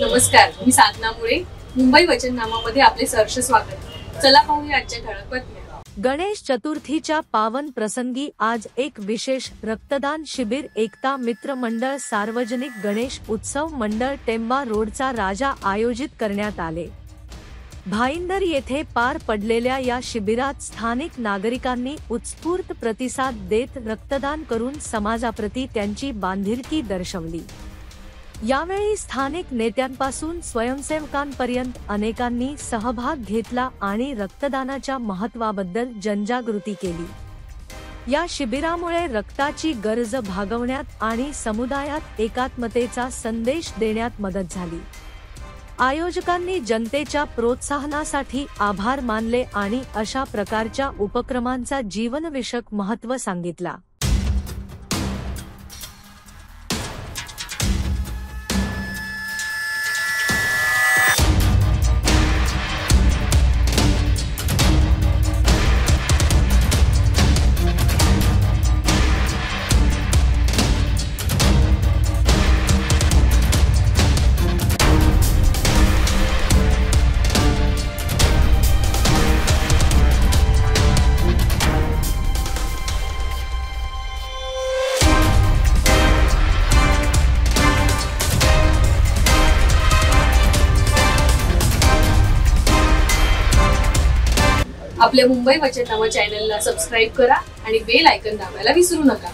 नमस्कार, मी साधना मुळे. मुंबई वचननामामध्ये आपले सहर्ष स्वागत. चला पाहूया आजच्या ठळक बातम्या. गणेश चतुर्थीच्या पावन प्रसंगी आज एक विशेष रक्तदान शिबिर एकता मित्र मंडळ सार्वजनिक गणेश उत्सव मंडळ टेंबा रोडचा राजा आयोजित करण्यात आले. भाईंदर येथे पार पडलेल्या या शिबिरात स्थानिक नागरिकांनी उत्स्फूर्त प्रतिसाद देत रक्तदान करून समाजाप्रती त्यांची बांधिलकी दर्शवली. यावेळी स्थानिक नेत्यांपासून स्वयंसेवकांपर्यंत अनेकांनी सहभाग घेतला आणि रक्तदानाच्या महत्त्वाबद्दल जनजागृती केली. या शिबिरामुळे रक्ताची गरज भागवण्यात आणि समुदायात एकात्मतेचा संदेश देण्यात मदत झाली. आयोजकांनी जनतेच्या प्रोत्साहनासाठी आभार मानले आणि अशा प्रकारच्या उपक्रमांचा जीवनविषयक महत्त्व सांगितला. आपल्या मुंबई वचननामा चॅनलला सबस्क्राईब करा आणि बेल आयकॉन दाबायला विसरू नका.